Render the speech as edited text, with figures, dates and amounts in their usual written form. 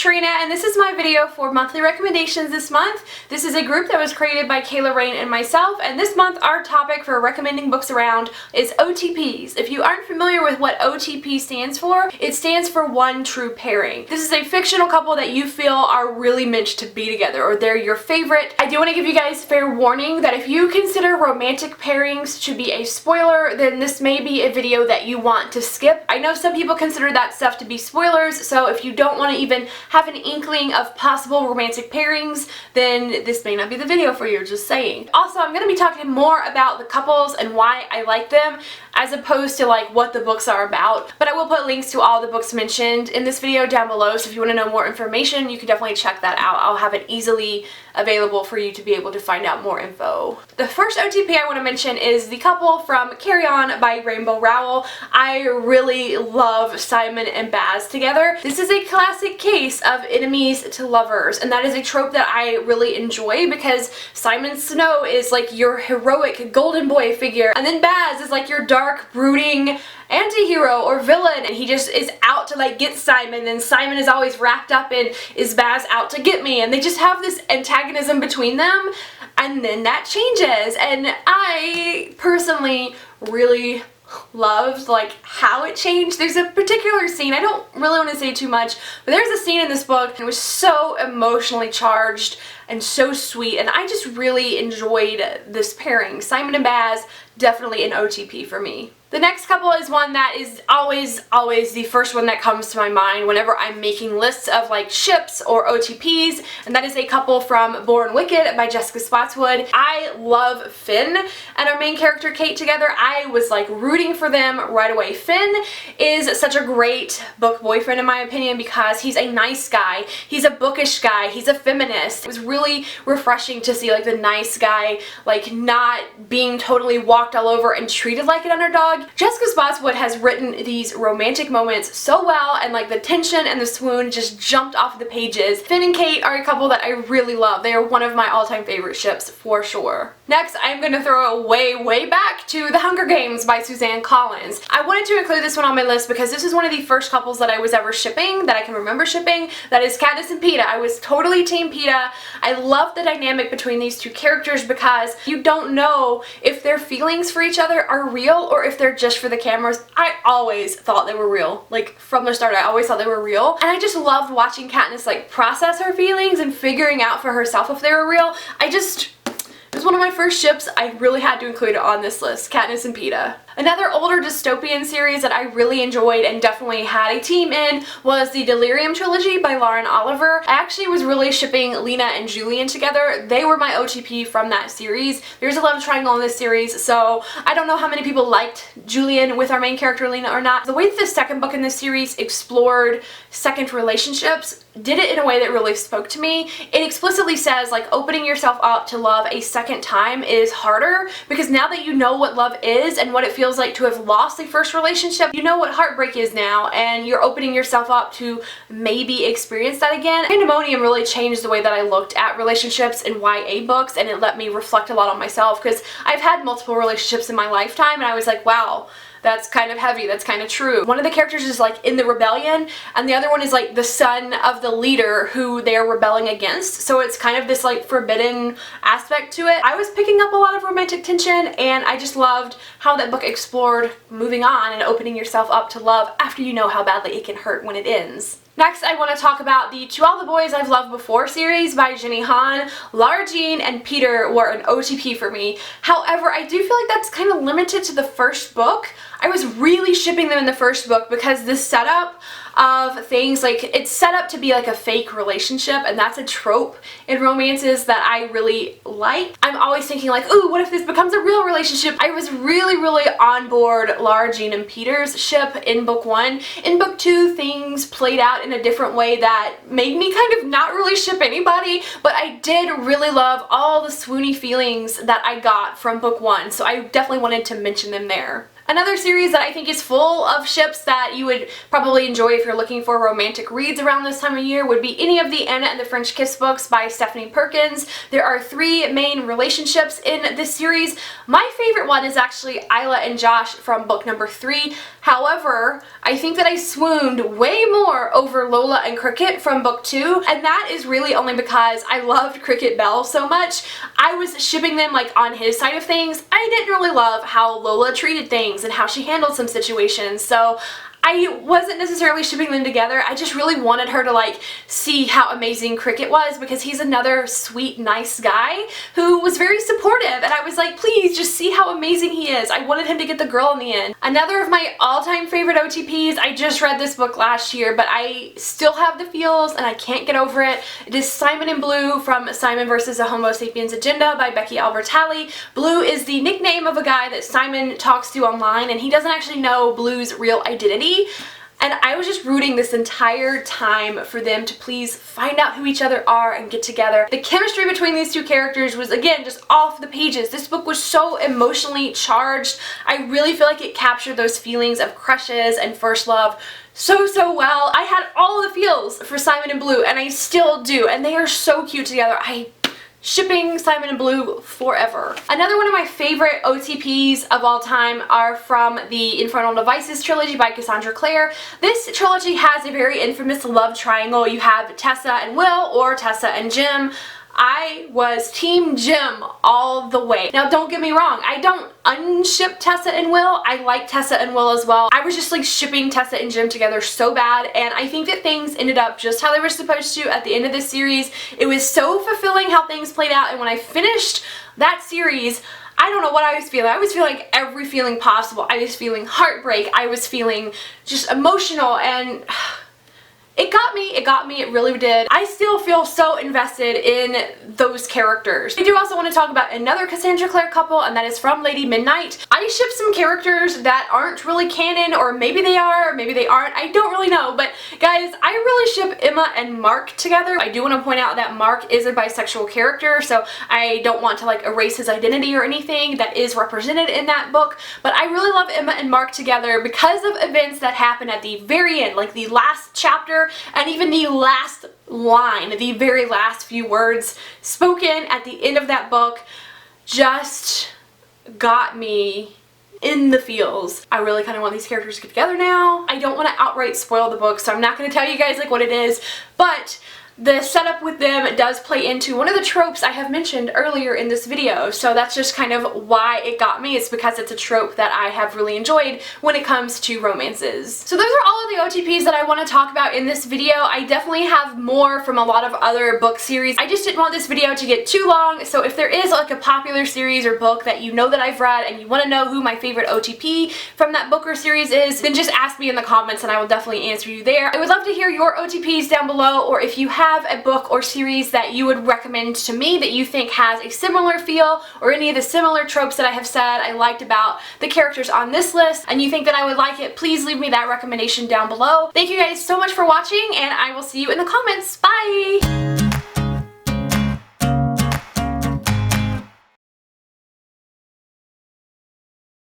Trina, and this is my video for monthly recommendations this month. This is a group that was created by Kayla Rain and myself, and this month our topic for recommending books around is OTPs. If you aren't familiar with what OTP stands for, it stands for one true pairing. This is a fictional couple that you feel are really meant to be together, or they're your favorite. I do want to give you guys fair warning that if you consider romantic pairings to be a spoiler, then this may be a video that you want to skip. I know some people consider that stuff to be spoilers, so if you don't want to even have an inkling of possible romantic pairings, then this may not be the video for you, just saying. Also, I'm going to be talking more about the couples and why I like them, as opposed to like what the books are about. But I will put links to all the books mentioned in this video down below, so if you want to know more information, you can definitely check that out. I'll have it easily available for you to be able to find out more info. The first OTP I want to mention is the couple from Carry On by Rainbow Rowell. I really love Simon and Baz together. This is a classic case of enemies to lovers, and that is a trope that I really enjoy because Simon Snow is like your heroic golden boy figure, and then Baz is like your dark, brooding anti-hero or villain, and he just is out to like get Simon, and Simon is always wrapped up in, is Baz out to get me? And they just have this antagonism between them, and then that changes, and I personally really loved like how it changed. There's a particular scene, I don't really want to say too much, but there's a scene in this book and it was so emotionally charged and so sweet, and I just really enjoyed this pairing. Simon and Baz, definitely an OTP for me. The next couple is one that is always the first one that comes to my mind whenever I'm making lists of like ships or OTPs, and that is a couple from Born Wicked by Jessica Spotswood. I love Finn and our main character Kate together. I was like rooting for them right away. Finn is such a great book boyfriend in my opinion because he's a nice guy, he's a bookish guy, he's a feminist. It was really refreshing to see like the nice guy like not being totally walked all over and treated like an underdog. Jessica Spotswood has written these romantic moments so well, and like the tension and the swoon just jumped off the pages. Finn and Kate are a couple that I really love. They are one of my all-time favorite ships for sure. Next, I'm going to throw it way back to The Hunger Games by Suzanne Collins. I wanted to include this one on my list because this is one of the first couples that I was ever shipping, that I can remember shipping. That is Katniss and Peeta. I was totally Team Peeta. I love the dynamic between these two characters because you don't know if their feelings for each other are real or if they're just for the cameras. I always thought they were real. Like from the start, I always thought they were real. And I just loved watching Katniss like process her feelings and figuring out for herself if they were real. It was one of my first ships. I really had to include it on this list, Katniss and Peeta. Another older dystopian series that I really enjoyed and definitely had a team in was the Delirium trilogy by Lauren Oliver. I actually was really shipping Lena and Julian together. They were my OTP from that series. There's a love triangle in this series, so I don't know how many people liked Julian with our main character Lena or not. The way that the second book in this series explored second relationships did it in a way that really spoke to me. It explicitly says like opening yourself up to love a second time is harder because now that you know what love is and what it feels like to have lost a first relationship, you know what heartbreak is now, and you're opening yourself up to maybe experience that again. Pandemonium really changed the way that I looked at relationships and YA books, and it let me reflect a lot on myself because I've had multiple relationships in my lifetime, and I was like, wow, that's kind of heavy, that's kind of true. One of the characters is like in the rebellion, and the other one is like the son of the leader who they're rebelling against, so it's kind of this like forbidden aspect to it. I was picking up a lot of romantic tension, and I just loved how that book explored moving on and opening yourself up to love after you know how badly it can hurt when it ends. Next, I want to talk about the To All the Boys I've Loved Before series by Jenny Han. Lara Jean and Peter were an OTP for me. However, I do feel like that's kind of limited to the first book. I was really shipping them in the first book because the setup of things, like it's set up to be like a fake relationship, and that's a trope in romances that I really like. I'm always thinking like, ooh, what if this becomes a real relationship? I was really on board Lara Jean and Peter's ship in book 1. In book 2, things played out in a different way that made me kind of not really ship anybody, but I did really love all the swoony feelings that I got from book 1, so I definitely wanted to mention them there. Another series that I think is full of ships that you would probably enjoy if you're looking for romantic reads around this time of year would be any of the Anna and the French Kiss books by Stephanie Perkins. There are 3 main relationships in this series. My favorite one is actually Isla and Josh from book number 3. However, I think that I swooned way more over Lola and Cricket from book 2, and that is really only because I loved Cricket Bell so much. I was shipping them like on his side of things. I didn't really love how Lola treated things and how she handled some situations, so I wasn't necessarily shipping them together. I just really wanted her to like see how amazing Cricket was, because he's another sweet, nice guy who was very supportive, and I was like, please just see how amazing he is. I wanted him to get the girl in the end. Another of my all-time favorite OTPs, I just read this book last year, but I still have the feels and I can't get over it. It is Simon and Blue from Simon vs. the Homo Sapiens Agenda by Becky Albertalli. Blue is the nickname of a guy that Simon talks to online, and he doesn't actually know Blue's real identity. And I was just rooting this entire time for them to please find out who each other are and get together. The chemistry between these 2 characters was, again, just off the pages. This book was so emotionally charged. I really feel like it captured those feelings of crushes and first love so well. I had all the feels for Simon and Blue, and I still do, and they are so cute together. Shipping Simon and Blue forever. Another one of my favorite OTPs of all time are from the Infernal Devices trilogy by Cassandra Clare. This trilogy has a very infamous love triangle. You have Tessa and Will, or Tessa and Jim. I was Team Jim all the way. Now don't get me wrong, I don't unship Tessa and Will. I like Tessa and Will as well. I was just like shipping Tessa and Jim together so bad, and I think that things ended up just how they were supposed to at the end of this series. It was so fulfilling how things played out, and when I finished that series, I don't know what I was feeling. I was feeling like every feeling possible. I was feeling heartbreak. I was feeling just emotional, and it got me, it really did. I still feel so invested in those characters. I do also want to talk about another Cassandra Clare couple, and that is from Lady Midnight. I ship some characters that aren't really canon, or maybe they are, or maybe they aren't. I don't really know, but guys, I really ship Emma and Mark together. I do want to point out that Mark is a bisexual character, so I don't want to like erase his identity or anything. That is represented in that book, but I really love Emma and Mark together because of events that happen at the very end, like the last chapter, and even the last line, the very last few words spoken at the end of that book just got me in the feels. I really kind of want these characters to get together now. I don't want to outright spoil the book, so I'm not going to tell you guys like what it is, but the setup with them does play into one of the tropes I have mentioned earlier in this video, so that's just kind of why it got me. It's because it's a trope that I have really enjoyed when it comes to romances. So those are all of the OTPs that I want to talk about in this video. I definitely have more from a lot of other book series. I just didn't want this video to get too long, so if there is like a popular series or book that you know that I've read and you want to know who my favorite OTP from that book or series is, then just ask me in the comments and I will definitely answer you there. I would love to hear your OTPs down below, or if you have a book or series that you would recommend to me that you think has a similar feel, or any of the similar tropes that I have said I liked about the characters on this list, and you think that I would like it, please leave me that recommendation down below. Thank you guys so much for watching, and I will see you in the comments. Bye!